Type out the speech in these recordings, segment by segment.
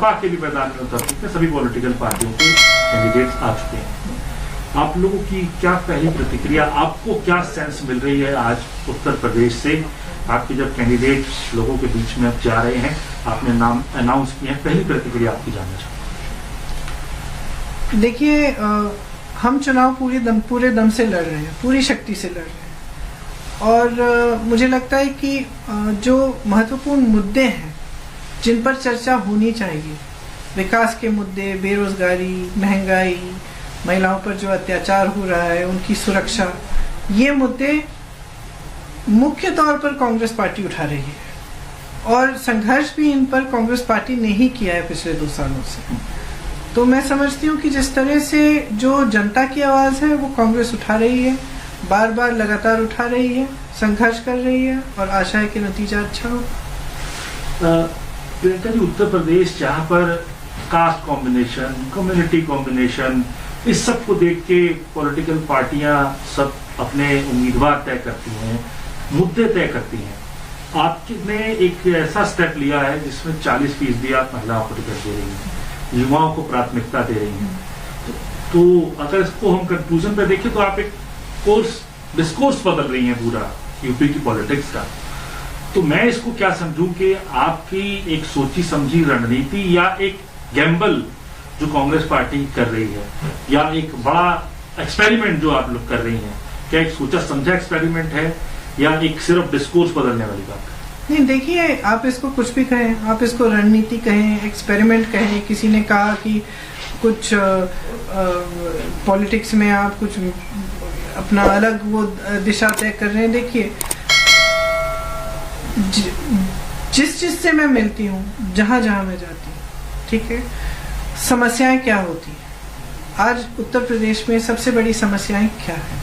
सपा के भी मैदान में उतर चुके हैं, सभी पॉलिटिकल पार्टियों के कैंडिडेट्स आ चुके हैं। आप लोगों की क्या पहली प्रतिक्रिया, आपको क्या सेंस मिल रही है आज उत्तर प्रदेश से? आपके जब कैंडिडेट लोगों के बीच में अब जा रहे हैं, आपने नाम अनाउंस किए हैं, पहली प्रतिक्रिया आपकी जानना चाहूंगा। देखिए, हम चुनाव पूरे दम से लड़ रहे हैं, पूरी शक्ति से लड़ रहे हैं, और मुझे लगता है कि जो महत्वपूर्ण मुद्दे हैं जिन पर चर्चा होनी चाहिए, विकास के मुद्दे, बेरोजगारी, महंगाई, महिलाओं पर जो अत्याचार हो रहा है, उनकी सुरक्षा, ये मुद्दे मुख्य तौर पर कांग्रेस पार्टी उठा रही है, और संघर्ष भी इन पर कांग्रेस पार्टी ने ही किया है पिछले 2 सालों से। तो मैं समझती हूँ कि जिस तरह से जो जनता की आवाज है वो कांग्रेस उठा रही है, बार बार लगातार उठा रही है, संघर्ष कर रही है, और आशा है कि नतीजा अच्छा हो। प्रियंका जी, उत्तर प्रदेश जहाँ पर कास्ट कॉम्बिनेशन, कम्युनिटी कॉम्बिनेशन, इस सब को देख के पॉलिटिकल पार्टियां सब अपने उम्मीदवार तय करती हैं, मुद्दे तय करती हैं। आपने एक ऐसा स्टेप लिया है जिसमें 40% आप महिलाओं को टिकट दे रही हैं, युवाओं को प्राथमिकता दे रही हैं। तो अगर इसको हम कंक्लूजन पे देखें तो आप एक डिस्कोर्स बदल रही हैं पूरा यूपी की पॉलिटिक्स का। तो मैं इसको क्या समझूं कि आपकी एक सोची समझी रणनीति या एक गैम्बल जो कांग्रेस पार्टी कर रही है, या एक बड़ा एक्सपेरिमेंट जो आप लोग कर रही हैं, क्या एक सोचा समझा एक्सपेरिमेंट है या एक सिर्फ डिस्कोर्स बदलने वाली बात है? नहीं, देखिए, आप इसको कुछ भी कहें, आप इसको रणनीति कहें, एक्सपेरिमेंट कहें, किसी ने कहा कि कुछ पॉलिटिक्स में आप कुछ अपना अलग वो दिशा तय कर रहे हैं। देखिए, जिस से मैं मिलती हूँ, जहां जहां मैं जाती हूँ, ठीक है, समस्याएं क्या होती हैं। आज उत्तर प्रदेश में सबसे बड़ी समस्याएं क्या है?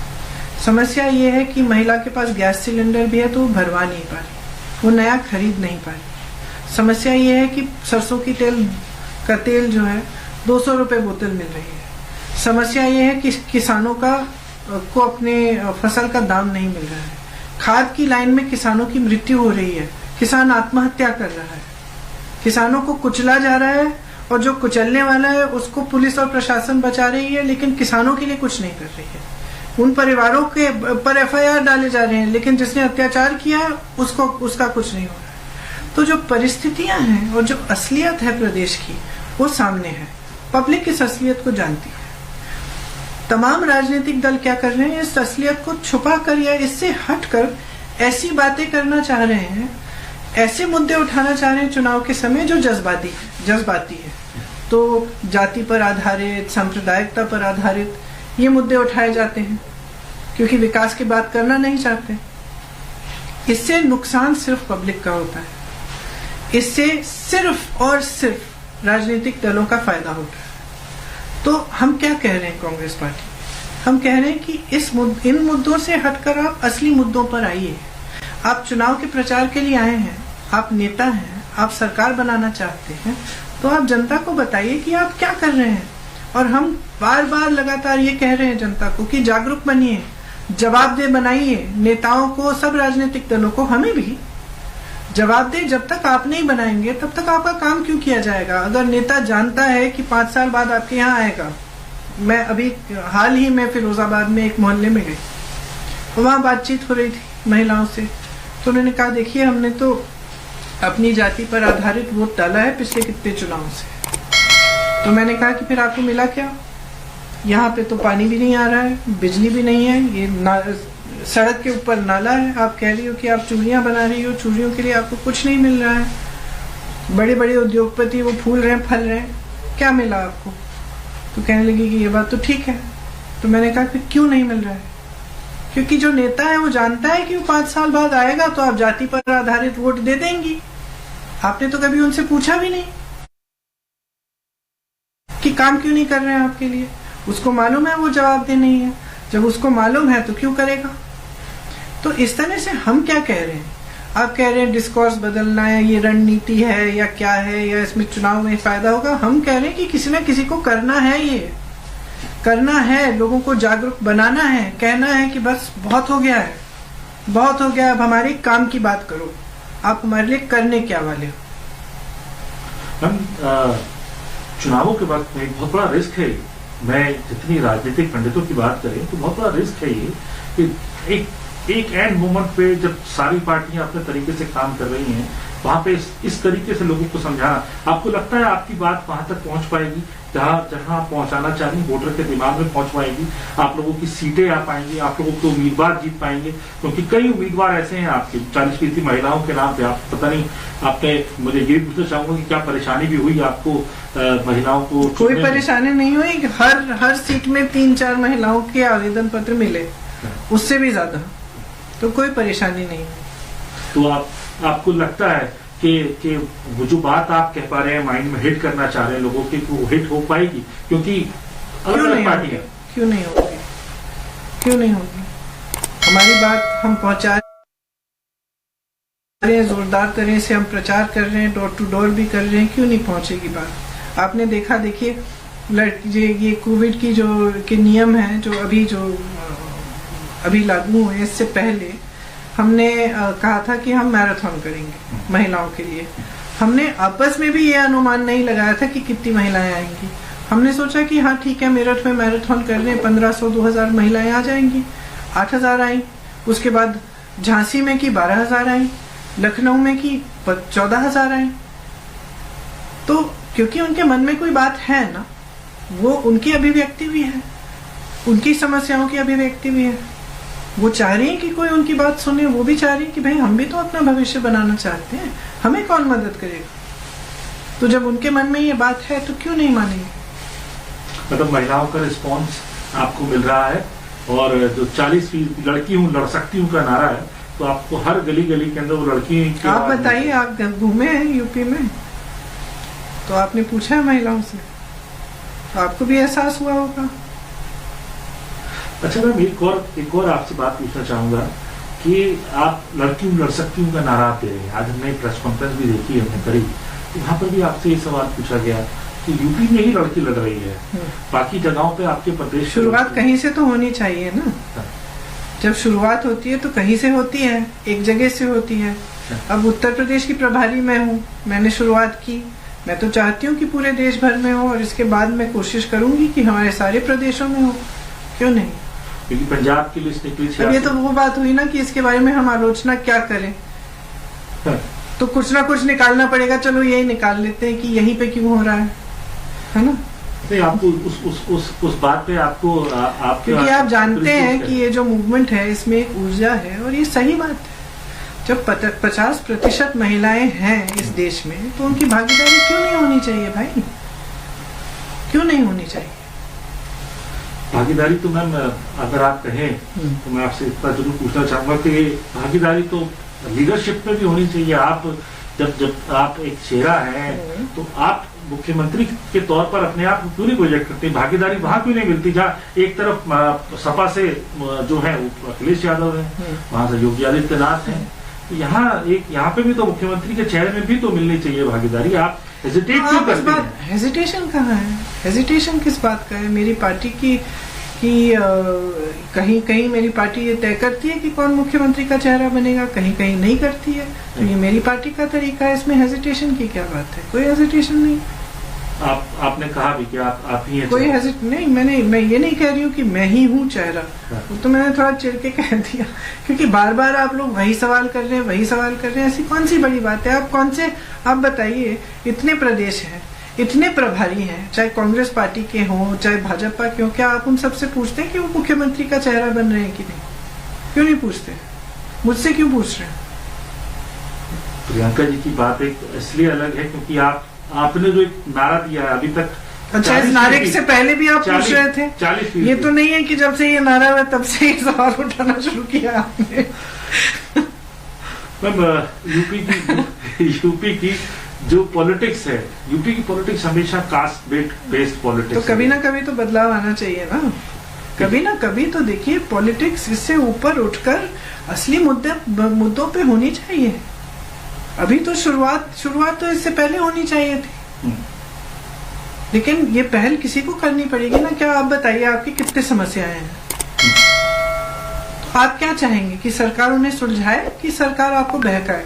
समस्या ये है कि महिला के पास गैस सिलेंडर भी है तो वो भरवा नहीं पा रही, वो नया खरीद नहीं पा रही। समस्या ये है कि सरसों की तेल जो है 200 रुपए बोतल मिल रही है। समस्या ये है कि किसानों को अपने फसल का दाम नहीं मिल रहा है। खाद की लाइन में किसानों की मृत्यु हो रही है, किसान आत्महत्या कर रहा है, किसानों को कुचला जा रहा है, और जो कुचलने वाला है उसको पुलिस और प्रशासन बचा रही है, लेकिन किसानों के लिए कुछ नहीं कर रही है। उन परिवारों के पर FIR डाले जा रहे हैं, लेकिन जिसने अत्याचार किया है उसका कुछ नहीं हो रहा है। तो जो परिस्थितियां हैं और जो असलियत है प्रदेश की, वो सामने है। पब्लिक इस असलियत को जानती है। तमाम राजनीतिक दल क्या कर रहे हैं, इस असलियत को छुपा कर या इससे हटकर ऐसी बातें करना चाह रहे हैं, ऐसे मुद्दे उठाना चाह रहे हैं चुनाव के समय जो जज्बाती है। तो जाति पर आधारित, सांप्रदायिकता पर आधारित ये मुद्दे उठाए जाते हैं, क्योंकि विकास की बात करना नहीं चाहते। इससे नुकसान सिर्फ पब्लिक का होता है, इससे सिर्फ और सिर्फ राजनीतिक दलों का फायदा होता है। तो हम क्या कह रहे हैं कांग्रेस पार्टी? हम कह रहे हैं कि इन मुद्दों से हटकर आप असली मुद्दों पर आइए। आप चुनाव के प्रचार के लिए आए हैं, आप नेता हैं, आप सरकार बनाना चाहते हैं, तो आप जनता को बताइए कि आप क्या कर रहे हैं। और हम बार बार लगातार ये कह रहे हैं जनता को कि जागरूक बनिए, जवाबदेह बनाइए नेताओं को, सब राजनीतिक दलों को, हमें भी जवाबदेह जब तक आप नहीं बनाएंगे तब तक आपका काम क्यों किया जाएगा? अगर नेता जानता है कि 5 साल बाद आपके यहाँ आएगा, मैं अभी हाल ही में फिरोजाबाद में एक मोहल्ले में गई, वहां बातचीत हो रही थी महिलाओं से, तो उन्होंने कहा देखिए हमने तो अपनी जाति पर आधारित वोट डाला है पिछले कितने चुनाव से। तो मैंने कहा कि फिर आपको मिला क्या? यहाँ पे तो पानी भी नहीं आ रहा है, बिजली भी नहीं है, ये सड़क के ऊपर नाला है, आप कह रही हो कि आप चूड़ियां बना रही हो, चूड़ियों के लिए आपको कुछ नहीं मिल रहा है। बड़े बड़े उद्योगपति वो फूल रहे हैं, फल रहे हैं, क्या मिला आपको? तो कहने लगी कि ये बात तो ठीक है। तो मैंने कहा कि क्यों नहीं मिल रहा है? क्योंकि जो नेता है वो जानता है कि वो 5 साल बाद आएगा तो आप जाति पर आधारित वोट दे देंगी। आपने तो कभी उनसे पूछा भी नहीं कि काम क्यों नहीं कर रहे हैं आपके लिए। उसको मालूम है वो जवाबदेह नहीं है, जब उसको मालूम है तो क्यों करेगा? तो इस तरह से हम क्या कह रहे हैं? आप कह रहे हैं डिस्कोर्स बदलना है, ये रणनीति है या क्या है, या इसमें चुनाव में फायदा होगा। हम कह रहे हैं कि किसी न किसी को करना है, ये करना है, लोगों को जागरूक बनाना है, कहना है कि बस बहुत हो गया है, बहुत हो गया, अब हमारे काम की बात करो, आप हमारे लिए करने क्या वाले हो। हम चुनावों के वक्त में बहुत बड़ा रिस्क है। मैं जितनी राजनीतिक पंडितों की बात करें तो बहुत बड़ा रिस्क है ये कि एक एंड मोमेंट पे जब सारी पार्टियां अपने तरीके से काम कर रही हैं, वहां पे इस तरीके से लोगों को समझाना, आपको लगता है आपकी बात वहां तक पहुंच पाएगी जहां आप पहुंचाना चाहेंगे, वोटर के दिमाग में पहुंच पाएगी, आप लोगों की सीटें आ पाएंगी, आप लोगों के उम्मीदवार जीत पाएंगे? क्योंकि कई उम्मीदवार ऐसे हैं आपके 40% महिलाओं के नाम पे। आप पता नहीं, आपने मुझे ये पूछना चाहूंगा कि क्या परेशानी भी हुई आपको महिलाओं को? कोई परेशानी नहीं हुई। हर सीट में 3-4 महिलाओं के आवेदन पत्र मिले, उससे भी ज्यादा, तो कोई परेशानी नहीं। तो आपको लगता है कि वो जो बात आप कह पा रहे हैं, माइंड में हिट करना चाह रहे हैं लोगों की, वो हिट हो पाएगी? क्योंकि अलग पार्टी है। क्यों नहीं होगी? क्यों नहीं होगी? हमारी बात हम पहुंचा रहे हैं, जोरदार तरह से हम प्रचार कर रहे हैं, डोर टू डोर भी कर रहे हैं, क्यों नहीं पहुंचेगी बात? आपने देखा, देखिए ये कोविड की के नियम हैं जो अभी लागू हुए, इससे पहले हमने कहा था कि हम मैराथन करेंगे महिलाओं के लिए। हमने आपस में भी ये अनुमान नहीं लगाया था कि कितनी महिलाएं आएंगी। हमने सोचा कि हाँ ठीक है, मेरठ में मैराथन कर रहे हैं, 1500-2000 महिलाएं आ जाएंगी। 8000 आई, उसके बाद झांसी में की 12000 आई, लखनऊ में की 14000 आई। तो क्योंकि उनके मन में कोई बात है ना, वो उनकी अभिव्यक्ति भी है, उनकी समस्याओं की अभिव्यक्ति भी है। वो चाह रही है कि कोई उनकी बात सुने, वो भी चाह रही है कि भाई हम भी तो अपना भविष्य बनाना चाहते हैं, हमें कौन मदद करेगा? तो जब उनके मन में ये बात है तो क्यों नहीं मानेंगे? मतलब महिलाओं का रिस्पांस आपको मिल रहा है, और जो 40% लड़की हूँ लड़ सकती हूँ का नारा है, तो आपको हर गली गली के अंदर वो लड़की। आप बताइए, आप घूमे हैं यूपी में, तो आपने पूछा है महिलाओं से, तो आपको भी एहसास हुआ होगा। अच्छा मैम, एक और आपसे बात पूछना चाहूंगा कि आप लड़की हूँ लड़ सकती हूँ का नारा दे रहे हैं। आज हमने प्रेस कॉन्फ्रेंस भी देखी, हमने करी, तो वहां पर भी आपसे ये सवाल पूछा गया कि यूपी में ही लड़की लड़ रही है, बाकी जगहों पे आपके प्रदेश। शुरुआत कहीं से तो होनी चाहिए ना। जब शुरुआत होती है तो कहीं से होती है, एक जगह से होती है। अब उत्तर प्रदेश की प्रभारी मैं हूँ, मैंने शुरुआत की, मैं तो चाहती हूँ कि पूरे देश भर में हो, और इसके बाद मैं कोशिश करूंगी कि हमारे सारे प्रदेशों में हो, क्यों नहीं? क्योंकि पंजाब की लिस्ट निकली थी। अब ये तो वो बात हुई ना कि इसके बारे में हम आलोचना क्या करें, तो कुछ ना कुछ निकालना पड़ेगा। चलो यही निकाल लेते हैं कि यहीं पे क्यों हो रहा है ना? नहीं, आपको उस बात पे आपको क्योंकि आप जानते हैं कि ये जो मूवमेंट है इसमें एक ऊर्जा है, और ये सही बात है। जब 50% महिलाएं हैं इस देश में, तो उनकी भागीदारी क्यों नहीं होनी चाहिए भाई? क्यों नहीं होनी चाहिए भागीदारी? तो मैम अगर आप कहें तो मैं आपसे इतना जरूर पूछना चाहूंगा कि भागीदारी तो लीडरशिप में भी होनी चाहिए। आप जब आप एक चेहरा हैं, तो आप मुख्यमंत्री के तौर पर अपने आप क्यों नहीं प्रोजेक्ट करते? भागीदारी वहां क्यों नहीं मिलती जहाँ एक तरफ सपा से जो है अखिलेश यादव है, वहां से योगी आदित्यनाथ है, तो यहाँ पे भी तो मुख्यमंत्री के चेहरे में भी तो मिलनी चाहिए भागीदारी। आप हेजिटेट क्यों करते हैं? हेजिटेशन कहाँ है? हेजिटेशन किस बात का है? मेरी पार्टी की कहीं कहीं मेरी पार्टी ये तय करती है कि कौन मुख्यमंत्री का चेहरा बनेगा, कहीं कहीं नहीं करती है। तो ये मेरी पार्टी का तरीका है, इसमें हेजिटेशन की क्या बात है? कोई हेजिटेशन नहीं। आपने कहा भी कि आप ही हैं। कोई हेजिट नहीं, मैं ये नहीं कह रही हूँ कि मैं ही हूँ चेहरा, वो तो मैंने थोड़ा चिढ़ के कह दिया, क्योंकि बार बार आप लोग वही सवाल कर रहे हैं, ऐसी कौन सी बड़ी बात है? आप बताइए, इतने प्रदेश हैं, इतने प्रभारी हैं, चाहे कांग्रेस पार्टी के हों चाहे भाजपा के हों, क्या आप उन सबसे पूछते हैं कि वो मुख्यमंत्री का चेहरा बन रहे हैं कि नहीं? क्यों नहीं पूछते? मुझसे क्यों पूछ रहे हैं? प्रियंका जी की बात एक इसलिए अलग है क्योंकि आपने जो एक नारा दिया है अभी तक। अच्छा, इस नारे से पहले भी आप पूछ रहे थे? 40%। ये तो नहीं है कि जब से ये नारा हुआ तब से ये सवाल उठाना शुरू किया आपने। यूपी की जो पॉलिटिक्स है, यूपी की पॉलिटिक्स हमेशा कास्ट बेस्ड पॉलिटिक्स। तो कभी ना कभी तो बदलाव आना चाहिए ना, कभी ना कभी तो देखिए पॉलिटिक्स इससे ऊपर उठकर असली मुद्दों पे होनी चाहिए। अभी तो शुरुआत तो इससे पहले होनी चाहिए थी, लेकिन ये पहल किसी को करनी पड़ेगी ना। क्या आप बताइए, आपकी कितनी समस्याएं हैं? तो आप क्या चाहेंगे कि सरकार उन्हें सुलझाए कि सरकार आपको बहकाए?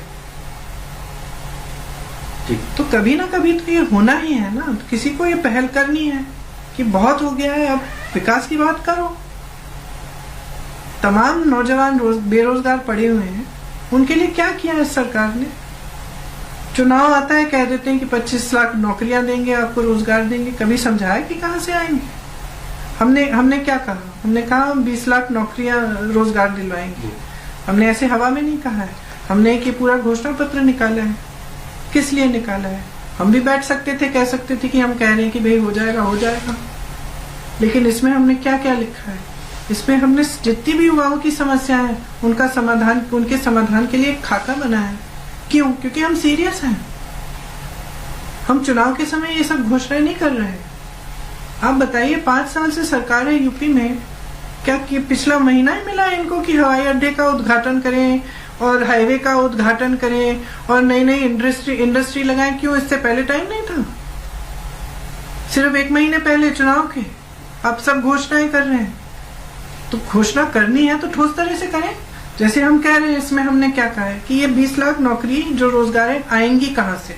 ठीक। तो कभी ना कभी तो ये होना ही है ना, तो किसी को ये पहल करनी है कि बहुत हो गया है, अब विकास की बात करो। तमाम नौजवान बेरोजगार पड़े हुए हैं, उनके लिए क्या किया है सरकार ने? चुनाव आता है, कह देते हैं कि 25 लाख नौकरियां देंगे, आपको रोजगार देंगे। कभी समझाया कि कहां से आएंगे? हमने क्या कहा? हमने कहा हम 20 लाख नौकरियां रोजगार दिलवाएंगे। हमने ऐसे हवा में नहीं कहा है, हमने एक ये पूरा घोषणा पत्र निकाला है। किस लिए निकाला है? हम भी बैठ सकते थे, कह सकते थे कि हम कह रहे हैं कि भाई हो जाएगा हो जाएगा, लेकिन इसमें हमने क्या क्या लिखा है? इसमें हमने जितनी भी युवाओं की समस्या है उनके समाधान के लिए एक खाका बनाया है। क्यों? क्योंकि हम सीरियस हैं। हम चुनाव के समय ये सब घोषणाएं नहीं कर रहे हैं। आप बताइए, 5 साल से सरकार है यूपी में, क्या कि पिछला महीना ही मिला इनको कि हवाई अड्डे का उद्घाटन करें और हाईवे का उद्घाटन करें और नई नई इंडस्ट्री लगाएं? क्यों? इससे पहले टाइम नहीं था? सिर्फ 1 महीने पहले चुनाव के आप सब घोषणाएं कर रहे हैं। तो घोषणा करनी है तो ठोस तरह से करें। जैसे हम कह रहे हैं, इसमें हमने क्या कहा है कि ये 20 लाख नौकरी जो रोजगार आएंगी कहां से,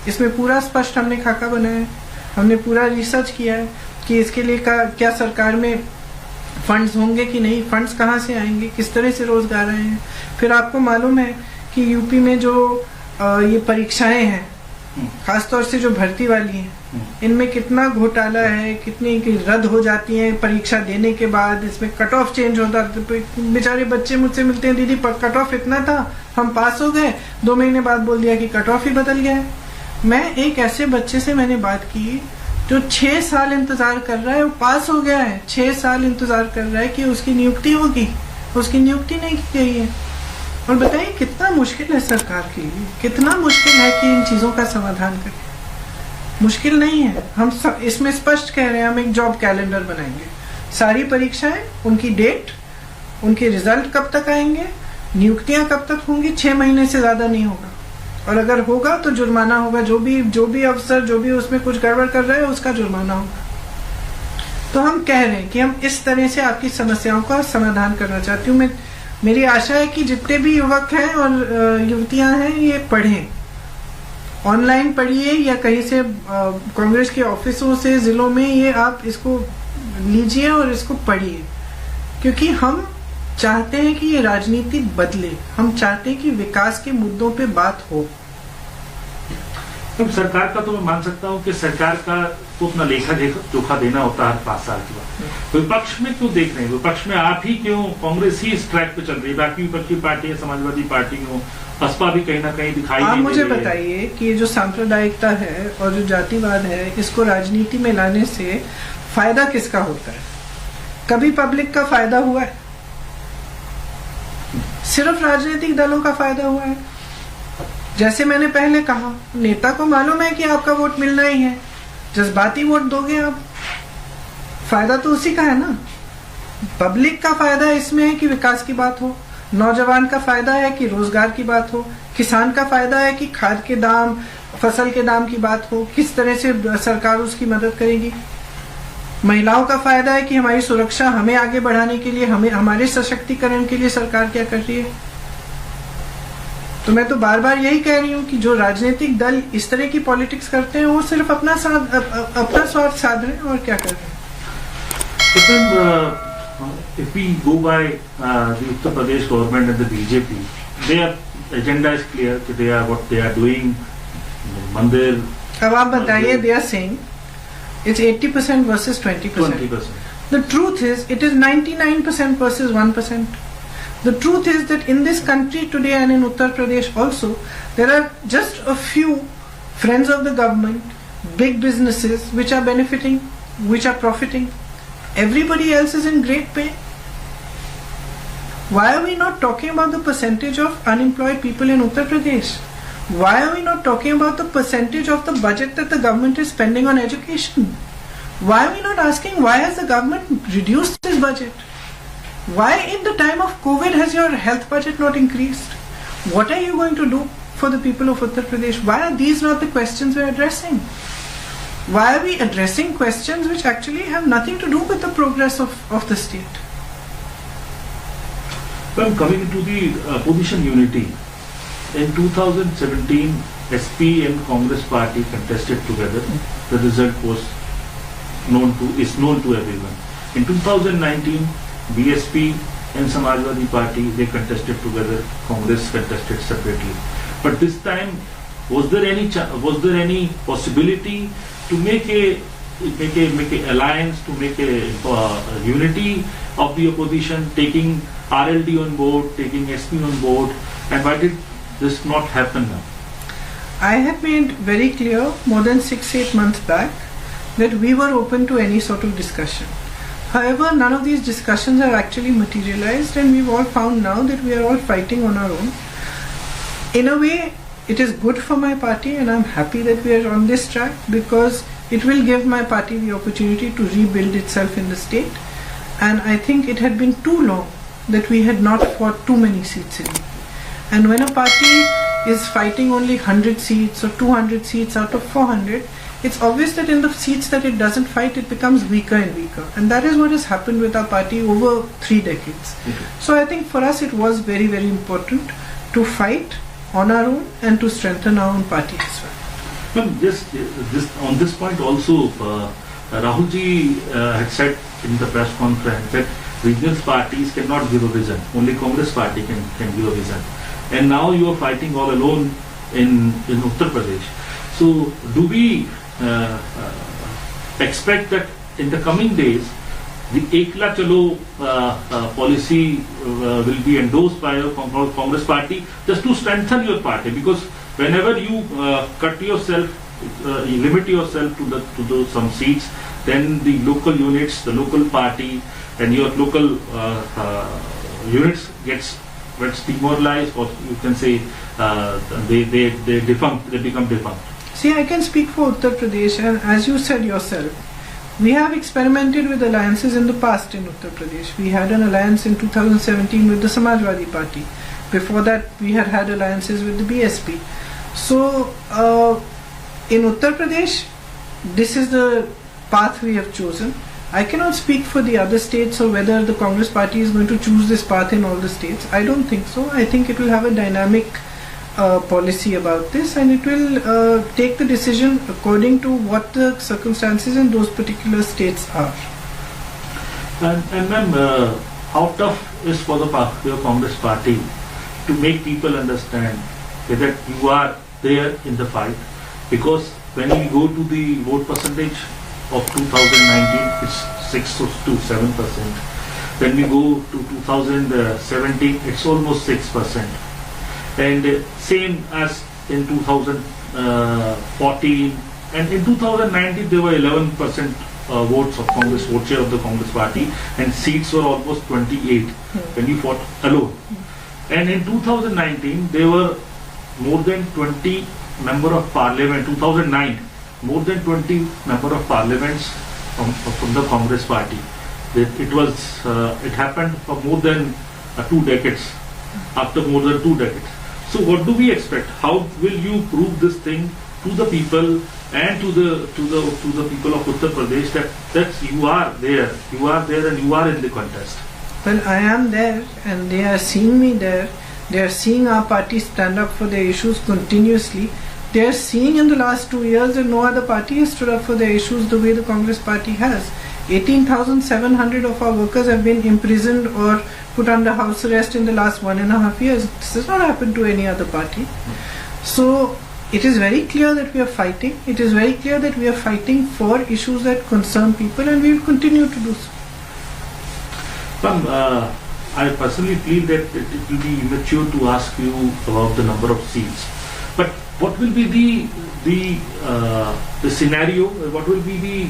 इसमें पूरा स्पष्ट हमने खाका बनाया है। हमने पूरा रिसर्च किया है कि इसके लिए क्या सरकार में फंड्स होंगे कि नहीं, फंड्स कहाँ से आएंगे, किस तरह से रोजगार आए हैं। फिर आपको मालूम है कि यूपी में जो ये परीक्षाएं हैं, खासतौर से जो भर्ती वाली हैं, इनमें कितना घोटाला है, कितनी रद्द हो जाती हैं परीक्षा देने के बाद। इसमें कट ऑफ चेंज होता, बेचारे बच्चे मुझसे मिलते हैं, दीदी कट ऑफ इतना था, हम पास हो गए, 2 महीने बाद बोल दिया कि कट ऑफ ही बदल गया है। मैं एक ऐसे बच्चे से मैंने बात की जो 6 साल इंतजार कर रहा है, वो पास हो गया है। 6 साल इंतजार कर रहा है कि उसकी नियुक्ति होगी, उसकी नियुक्ति नहीं की गई है। और बताइए कितना मुश्किल है सरकार के लिए, कितना मुश्किल है कि इन चीजों का समाधान करें। मुश्किल नहीं है, हम सब इसमें स्पष्ट कह रहे हैं, हम एक जॉब कैलेंडर बनाएंगे। सारी परीक्षाएं, उनकी डेट, उनके रिजल्ट कब तक आएंगे, नियुक्तियां कब तक होंगी, 6 महीने से ज्यादा नहीं होगा। और अगर होगा तो जुर्माना होगा, जो भी अफसर जो भी उसमें कुछ गड़बड़ कर रहे हैं उसका जुर्माना होगा। तो हम कह रहे हैं कि हम इस तरह से आपकी समस्याओं का समाधान करना चाहती हूँ। मेरी आशा है कि जितने भी युवक हैं और युवतियां हैं ये पढ़ें, ऑनलाइन पढ़िए या कहीं से कांग्रेस के ऑफिसों से, जिलों में, ये आप इसको लीजिए और इसको पढ़िए। क्योंकि हम चाहते हैं कि ये राजनीति बदले, हम चाहते हैं कि विकास के मुद्दों पे बात हो। तो सरकार का तो मैं मान सकता हूँ कि सरकार का तो अपना लेखा जोखा देना होता है 5 साल के बाद। विपक्ष में क्यों देख रहे हैं? विपक्ष में आप ही क्यों? कांग्रेस ही इस ट्रैक पे चल रही है, बाकी विपक्षी पार्टियां, समाजवादी पार्टी हो, बसपा भी कहीं ना कहीं दिखाई आप मुझे बताइए कि ये जो सांप्रदायिकता है और जो जातिवाद है, इसको राजनीति में लाने से फायदा किसका होता है? कभी पब्लिक का फायदा हुआ है? सिर्फ राजनीतिक दलों का फायदा हुआ है। जैसे मैंने पहले कहा, नेता को मालूम है कि आपका वोट मिलना ही है, जज्बाती वोट दोगे आप, फायदा तो उसी का है ना। पब्लिक का फायदा इसमें है कि विकास की बात हो, नौजवान का फायदा है कि रोजगार की बात हो, किसान का फायदा है कि खाद के दाम, फसल के दाम की बात हो, किस तरह से सरकार उसकी मदद करेगी। महिलाओं का फायदा है कि हमारी सुरक्षा, हमें आगे बढ़ाने के लिए, हमें हमारे सशक्तिकरण के लिए सरकार क्या कर रही है। तो मैं तो बार बार यही कह रही हूँ कि जो राजनीतिक दल इस तरह की पॉलिटिक्स करते हैं वो सिर्फ अपना स्वार्थ साध रहे हैं और क्या कर रहे हैं। If we go by the Uttar Pradesh government and the BJP, their agenda is clear that what they are doing, मंदिर। अब आप बताइए, they are saying it's 80% versus 20%. The truth is it is 99% versus 1%. The truth is that in this country today and in Uttar Pradesh also, there are just a few friends of the government, big businesses which are benefiting, which are profiting. Everybody else is in great pain. Why are we not talking about the percentage of unemployed people in Uttar Pradesh? Why are we not talking about the percentage of the budget that the government is spending on education? Why are we not asking why has the government reduced this budget? Why in the time of COVID has your health budget not increased? What are you going to do for the people of Uttar Pradesh? Why are these not the questions we are addressing? Why are we addressing questions which actually have nothing to do with the progress of the state? Well, coming to the opposition unity, in 2017, SP and Congress party contested together. The result is known to everyone. In 2019, BSP and Samajwadi Party, they contested together. Congress contested separately. But this time, was there any possibility to make a alliance, to make a unity of the opposition, taking RLD on board, taking SP on board, and why did this not happen now? I had made very clear more than 6-8 months back that we were open to any sort of discussion. However, none of these discussions have actually materialized, and we've all found now that we are all fighting on our own. In a way, it is good for my party, and I'm happy that we are on this track, because it will give my party the opportunity to rebuild itself in the state. And I think it had been too long that we had not fought too many seats in UP. And when a party is fighting only 100 seats or 200 seats out of 400, it's obvious that in the seats that it doesn't fight, it becomes weaker and weaker. And that is what has happened with our party over 3 decades. So I think for us it was very, very important to fight on our own and to strengthen our own party as well. On this point also, Rahul ji had said in the press conference that regional parties cannot give a vision. Only Congress party can give a vision. And now you are fighting all alone in Uttar Pradesh. So do we expect that in the coming days, the Ekla Chalo policy will be endorsed by your Congress party just to strengthen your party? Because whenever you cut yourself, you limit yourself to some seats, then the local units, the local party, and your local units gets demoralized, or you can say they become defunct. See, I can speak for Uttar Pradesh, and as you said yourself, we have experimented with alliances in the past in Uttar Pradesh. We had an alliance in 2017 with the Samajwadi Party. Before that, we had alliances with the BSP. So, in Uttar Pradesh, this is the path we have chosen. I cannot speak for the other states or whether the Congress party is going to choose this path in all the states. I don't think so. I think it will have a dynamic policy about this, and it will take the decision according to what the circumstances in those particular states are. And ma'am, how tough is for your Congress party to make people understand that you are there in the fight? Because when we go to the vote percentage of 2019, it's 6 to 7%. When we go to 2017, it's almost 6%. And same as in 2014, and in 2019 there were 11% votes of Congress, vote share of the Congress party, and seats were almost 28 when we fought alone. And in 2019 there were more than 20 member of parliament. 2009, more than 20 member of parliaments from the Congress party. It happened for more than 2 decades. After more than 2 decades. So what do we expect? How will you prove this thing to the people and to the people of Uttar Pradesh that you are there, and you are in the contest? Well, I am there, and they are seeing me there. They are seeing our party stand up for their issues continuously. They are seeing in the last 2 years that no other party has stood up for their issues the way the Congress party has. 18,700 of our workers have been imprisoned or put under house arrest in the last 1.5 years. This has not happened to any other party. So it is very clear that we are fighting. It is very clear that we are fighting for issues that concern people, and we will continue to do so. I personally feel that it will be immature to ask you about the number of seats. But what will be the scenario? What will be the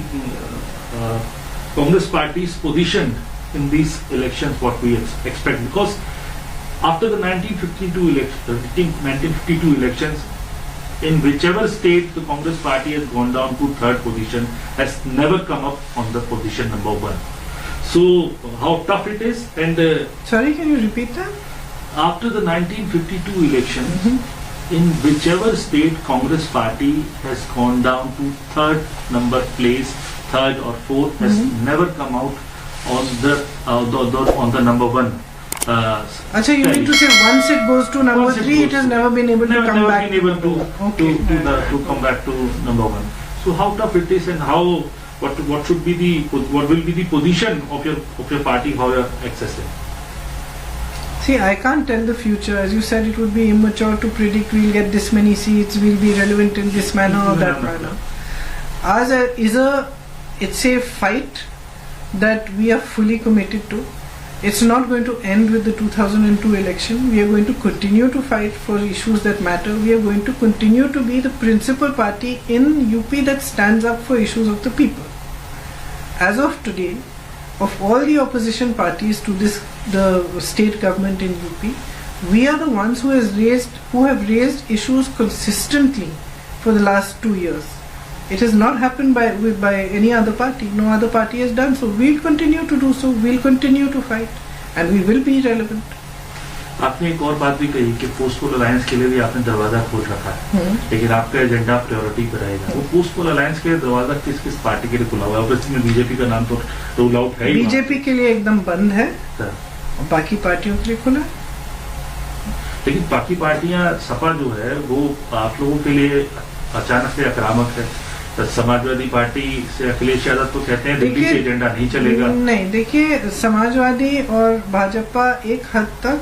Congress party's position in these elections? What we expect? Because after the 1952 elections, in whichever state the Congress party has gone down to 3rd position, has never come up on the position number 1. So how tough it is. And sorry, can you repeat that? After the 1952 elections, in whichever state Congress party has gone down to 3rd number place, 3rd or 4th, has never come out on the number 1. अच्छा, you mean to say once it goes to number 3, it has never been able to come back. Never been able to come back to number 1. So how tough it is, and what will be the position of your party, how you're accessing? See, I can't tell the future. As you said, it would be immature to predict we'll get this many seats, we'll be relevant in this manner or that manner. It's a fight that we are fully committed to. It's not going to end with the 2002 election. We are going to continue to fight for issues that matter. We are going to continue to be the principal party in UP that stands up for issues of the people. As of today, of all the opposition parties to the state government in UP, we are the ones who have raised issues consistently for the last 2 years. It has not happened by any other party. No other party has done so. We'll continue to do so. We'll continue to fight, and we will be relevant. आपने एक और बात भी कही कि post-poll alliance के लिए भी आपने दरवाजा खोल रखा है, लेकिन आपका एजेंडा प्रायोरिटी पर रहेगा। वो पोस्टपोल अलायंस के दरवाजा किस पार्टी के लिए खुला हुआ है? ऑब्वियसली में बीजेपी का नाम तो रूल आउट है। बीजेपी के लिए एकदम बंद है, बाकी पार्टियों के लिए खुला। लेकिन बाकी पार्टियां, सपा जो है वो आप लोगों के लिए अचानक से आक्रामक है। तो समाजवादी पार्टी से अखिलेश यादव तो कहते हैं दिल्ली से एजेंडा नहीं चलेगा। नहीं, देखिए, समाजवादी और भाजपा एक हद तक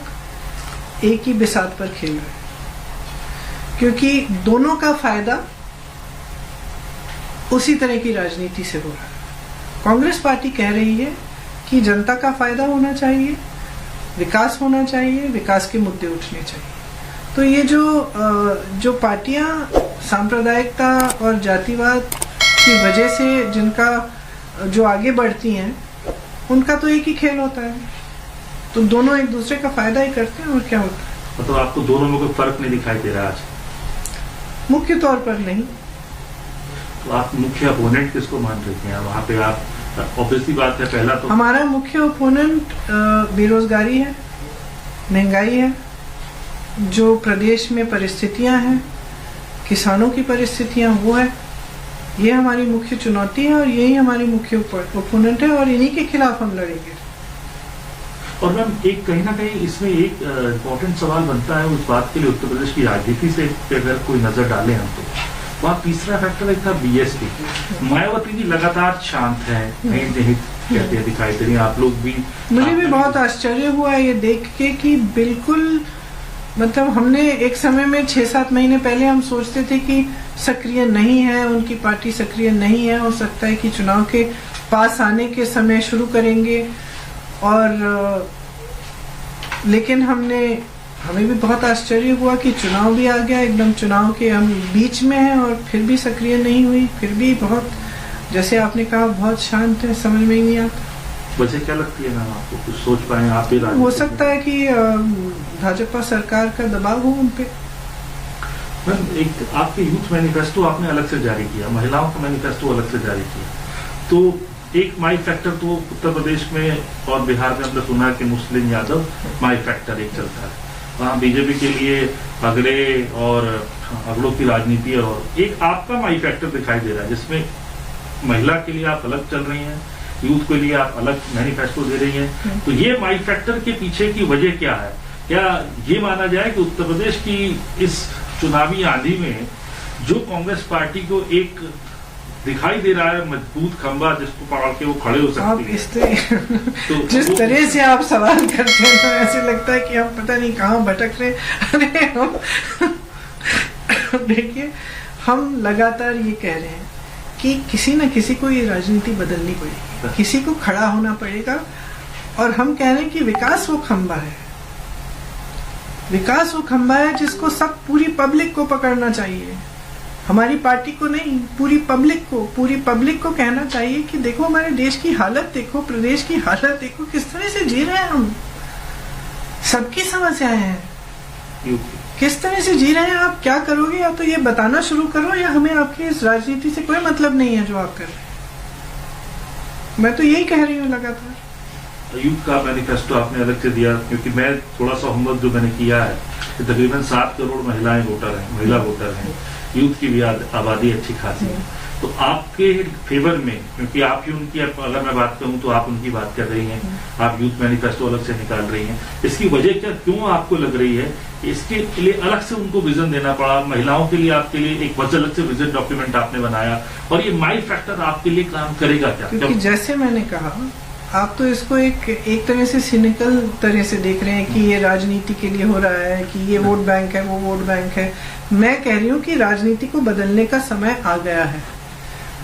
एक ही बिसात पर खेल रहे हैं, क्योंकि दोनों का फायदा उसी तरह की राजनीति से हो रहा है। कांग्रेस पार्टी कह रही है कि जनता का फायदा होना चाहिए, विकास होना चाहिए, विकास के मुद्दे उठने चाहिए। तो ये जो पार्टियां सांप्रदायिकता और जातिवाद की वजह से जिनका जो आगे बढ़ती हैं, उनका तो एक ही खेल होता है। तो दोनों एक दूसरे का फायदा ही करते हैं, और क्या होता है। तो आपको दोनों में कोई फर्क नहीं दिखाई दे रहा आज? मुख्य तौर पर नहीं। तो आप मुख्य अपोनेंट किसको मान रहे हैं वहां पे? आप ऑब्वियसली बात है, पहला तो हमारा मुख्य ओपोनेंट बेरोजगारी है, महंगाई है, जो प्रदेश में परिस्थितियां हैं, किसानों की परिस्थितियां, वो है। ये हमारी मुख्य चुनौती है और यही हमारी मुख्य ओपोनेंट है, और इन्हीं के खिलाफ हम लड़ेंगे। और मैम, एक कहीं ना कहीं इसमें एक इम्पोर्टेंट सवाल बनता है उस बात के लिए, उत्तर प्रदेश की राजनीति से अगर कोई नजर डाले हम, तो वहाँ तीसरा फैक्टर एक था बीएसपी। मायावती जी लगातार शांत है, नहीं कहते हैं, दिखाई दे रही है। आप लोग भी, मुझे भी बहुत आश्चर्य हुआ ये देख के कि बिल्कुल, मतलब हमने एक समय में 6-7 महीने पहले हम सोचते थे कि सक्रिय नहीं है, उनकी पार्टी सक्रिय नहीं है, हो सकता है कि चुनाव के पास आने के समय शुरू करेंगे। और लेकिन हमें भी बहुत आश्चर्य हुआ कि चुनाव भी आ गया, एकदम चुनाव के हम बीच में हैं, और फिर भी सक्रिय नहीं हुई। फिर भी बहुत, जैसे आपने कहा, बहुत शांत है, समझ में ही नहीं आता। वजह क्या लगती है मैम आपको? कुछ सोच पाए आप भी? हो सकता है कि भाजपा सरकार का दबाव हो उन पे। मैम, एक आपके यूथ मैनिफेस्टो आपने अलग से जारी किया, महिलाओं का मैनिफेस्टो अलग से जारी किया, तो एक माई फैक्टर तो उत्तर प्रदेश में और बिहार में हमने सुना कि मुस्लिम यादव माई फैक्टर एक चलता है। वहाँ बीजेपी के लिए अगले और अगलों की राजनीति, और एक आपका माई फैक्टर दिखाई दे रहा है जिसमें महिला के लिए आप अलग चल रही हैं, यूथ के लिए आप अलग मैनिफेस्टो दे रही हैं। तो ये माई फैक्टर के पीछे की वजह क्या है? क्या ये माना जाए कि उत्तर प्रदेश की इस चुनावी आंधी में जो कांग्रेस पार्टी को एक दिखाई दे रहा है मजबूत खंबा जिसको पकड़ के वो खड़े हो सकते हैं, तो जिस तरह से आप सवाल करते हैं, तो ऐसे लगता है कि हम पता नहीं कहाँ भटक रहे। अरे हम देखिए, हम लगातार ये कह रहे हैं कि किसी न किसी को ये राजनीति बदलनी पड़ेगी, किसी को खड़ा होना पड़ेगा। और हम कह रहे हैं कि विकास वो खंबा है, विकास वो खंबा है जिसको सब, पूरी पब्लिक को पकड़ना चाहिए, हमारी पार्टी को नहीं, पूरी पब्लिक को कहना चाहिए कि देखो हमारे देश की हालत देखो, प्रदेश की हालत देखो, किस तरह से जी रहे हैं हम, सबकी समस्याएं हैं, किस तरह से जी रहे हैं। आप क्या करोगे? या तो ये बताना शुरू करो, या हमें आपकी इस राजनीति से कोई मतलब नहीं है जो आप कर रहे हैं। मैं तो यही कह रही हूँ लगातार। यूथ का मैनिफेस्टो आपने अलग से दिया, क्योंकि मैं थोड़ा सा होमवर्क जो मैंने किया है कि तकरीबन 7 करोड़ महिला वोटर हैं, यूथ की भी आबादी अच्छी खासी है। तो आपके फेवर में, क्योंकि आप ही उनकी, अगर मैं बात करूं तो आप उनकी बात कर रही हैं, आप यूथ मैनिफेस्टो अलग से निकाल रही हैं, इसकी वजह क्या, क्यों आपको लग रही है इसके लिए अलग से उनको विजन देना पड़ा? महिलाओं के लिए आपके लिए एक अलग से विजन डॉक्यूमेंट आपने बनाया, और ये माई फैक्टर आपके लिए काम करेगा क्या? क्योंकि जैसे मैंने कहा, आप तो इसको एक तरह से सिनिकल तरह से देख रहे हैं कि ये राजनीति के लिए हो रहा है, कि ये वोट बैंक है, वो वोट बैंक है। मैं कह रही हूँ कि राजनीति को बदलने का समय आ गया है।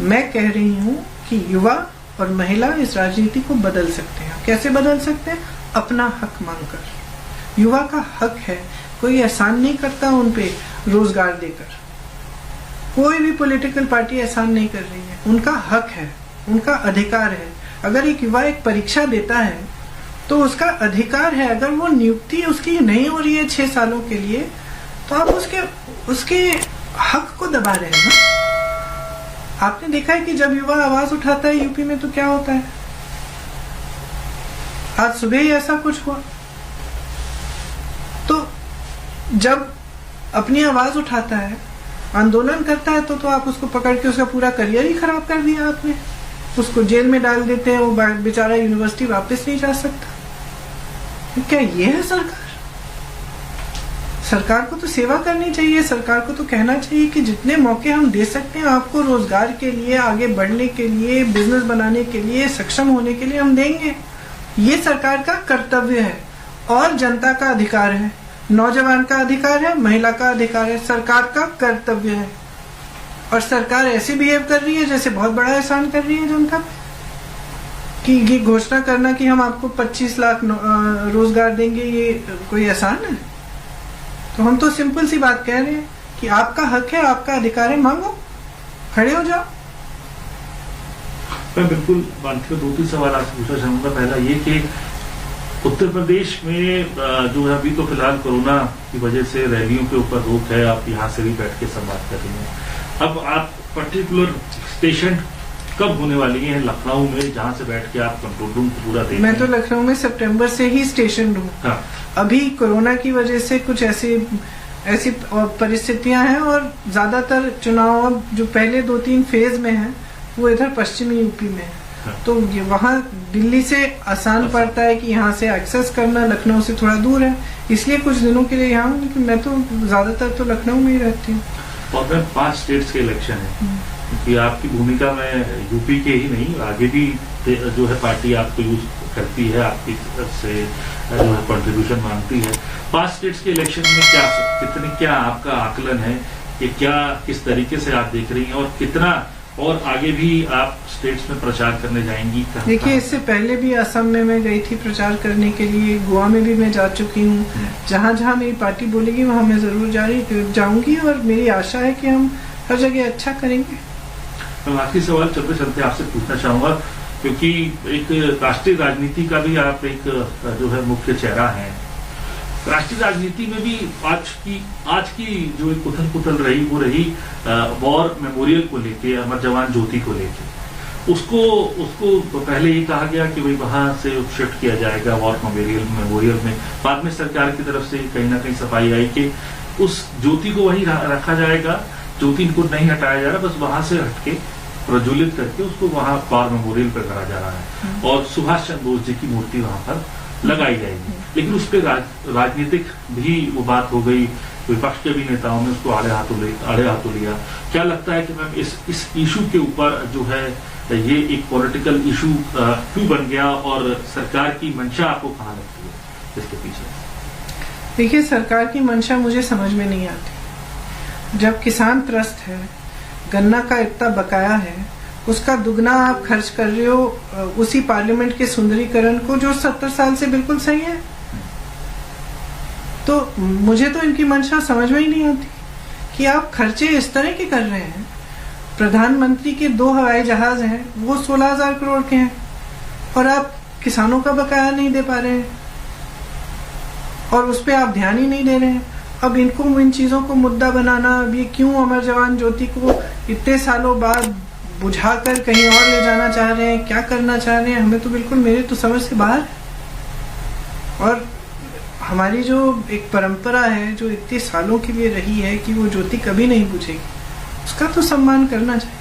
मैं कह रही हूँ कि युवा और महिला इस राजनीति को बदल सकते हैं। कैसे बदल सकते हैं? अपना हक मांगकर। युवा का हक है, कोई एहसान नहीं करता उन पे रोजगार देकर, कोई भी पॉलिटिकल पार्टी एहसान नहीं कर रही है। उनका हक है, उनका अधिकार है। अगर एक युवा एक परीक्षा देता है तो उसका अधिकार है, अगर वो नियुक्ति उसकी नहीं हो रही है 6 सालों के लिए, तो आप उसके हक को दबा रहे हैं ना। आपने देखा है कि जब युवा आवाज उठाता है यूपी में तो क्या होता है? आज सुबह ही ऐसा कुछ हुआ। तो जब अपनी आवाज उठाता है, आंदोलन करता है, तो आप उसको पकड़ के उसका पूरा करियर ही खराब कर दिया आपने। उसको जेल में डाल देते हैं, वो बेचारा यूनिवर्सिटी वापस नहीं जा सकता। क्या ये है सरकार? सरकार को तो सेवा करनी चाहिए। सरकार को तो कहना चाहिए कि जितने मौके हम दे सकते हैं आपको रोजगार के लिए, आगे बढ़ने के लिए, बिजनेस बनाने के लिए, सक्षम होने के लिए हम देंगे। ये सरकार का कर्तव्य है और जनता का अधिकार है, नौजवान का अधिकार है, महिला का अधिकार है, सरकार का कर्तव्य है। और सरकार ऐसे बिहेव कर रही है जैसे बहुत बड़ा एहसान कर रही है जनता पे, कि ये घोषणा करना कि हम आपको 25 लाख रोजगार देंगे, ये कोई एहसान है? तो हम तो सिंपल सी बात कह रहे हैं कि आपका हक है, आपका अधिकार है, मांगो, खड़े हो जाओ। मैं बिल्कुल बांधे 2-3 सवाल आपसे पूछना चाहूंगा। पहला ये कि उत्तर प्रदेश में जो है अभी तो फिलहाल कोरोना की वजह से रैलियों के ऊपर रोक है, आप यहाँ से भी बैठ के संवाद कर रही हैं। अब आप पर्टिकुलर स्टेशन कब होने वाली है लखनऊ में, जहाँ से बैठ के आप कंट्रोल रूम को पूरा देख? मैं तो लखनऊ में सितंबर से ही स्टेशन हूँ। हाँ। अभी कोरोना की वजह से कुछ ऐसी परिस्थितियां हैं, और ज्यादातर चुनाव जो पहले 2-3 फेज में है वो इधर पश्चिमी यूपी में है। हाँ। तो ये वहाँ दिल्ली से आसान पड़ता है कि यहाँ से एक्सेस करना, लखनऊ से थोड़ा दूर है, इसलिए कुछ दिनों के लिए यहाँ हूँ। लेकिन मैं तो ज्यादातर तो लखनऊ में ही रहती हूँ। और मैं 5 स्टेट्स के इलेक्शन है, क्योंकि आपकी भूमिका में यूपी के ही नहीं, आगे भी जो है पार्टी आपको यूज करती है, आपकी तरफ से जो है कंट्रीब्यूशन मांगती है। 5 स्टेट्स के इलेक्शन में क्या आपका आकलन है कि क्या किस तरीके से आप देख रही हैं, और कितना और आगे भी आप स्टेट्स में प्रचार करने जाएंगी? देखिए, इससे पहले भी असम में मैं गई थी प्रचार करने के लिए, गोवा में भी मैं जा चुकी हूँ। जहाँ जहाँ मेरी पार्टी बोलेगी वहाँ मैं जरूर जाऊंगी, और मेरी आशा है कि हम हर जगह अच्छा करेंगे। मैं आखिरी सवाल चलते चलते आपसे पूछना चाहूंगा, क्योंकि एक राष्ट्रीय राजनीति का भी आप एक जो है मुख्य चेहरा है। राष्ट्रीय राजनीति में भी आज की जो एक उथल पुथल रही वो रही वॉर मेमोरियल को लेके, अमर जवान ज्योति को लेके। उसको पहले ये कहा गया कि भाई वहां से शिफ्ट किया जाएगा वॉर मेमोरियल में। बाद में सरकार की तरफ से कहीं ना कहीं सफाई आई कि उस ज्योति को वहीं रखा जाएगा, ज्योति को नहीं हटाया जा रहा, बस वहां से हटके प्रज्वलित करके उसको वहां वॉर मेमोरियल पर करा जा रहा है, और सुभाष चंद्र बोस जी की मूर्ति वहां पर लगाई जाएगी। लेकिन उस पर राजनीतिक भी वो बात हो गई, विपक्ष के भी नेताओं ने उसको आड़े हाथों लिया। क्या लगता है कि मैम इस इशू के ऊपर जो है ये एक पॉलिटिकल इशू क्यों बन गया, और सरकार की मंशा आपको कहाँ लगती है इसके पीछे? देखिए, सरकार की मंशा मुझे समझ में नहीं आती। जब किसान त्रस्त है, गन्ना का इतना बकाया है, उसका दुगना आप खर्च कर रहे हो उसी पार्लियामेंट के सुंदरीकरण को, जो 70 साल से बिल्कुल सही है। तो मुझे तो इनकी मंशा समझ में ही नहीं आती कि आप खर्चे इस तरह के कर रहे हैं। प्रधानमंत्री के 2 हवाई जहाज हैं, वो 16,000 करोड़ के हैं, और आप किसानों का बकाया नहीं दे पा रहे हैं, और उस पर आप ध्यान ही नहीं दे रहे हैं। अब इनको इन चीजों को मुद्दा बनाना, अब ये क्यों अमर जवान ज्योति को इतने सालों बाद बुझाकर कहीं और ले जाना चाह रहे हैं, क्या करना चाह रहे हैं, हमें तो बिल्कुल, मेरे तो समझ से बाहर है। और हमारी जो एक परंपरा है जो इतने सालों के लिए रही है कि वो ज्योति कभी नहीं बुझेगी, उसका तो सम्मान करना चाहिए।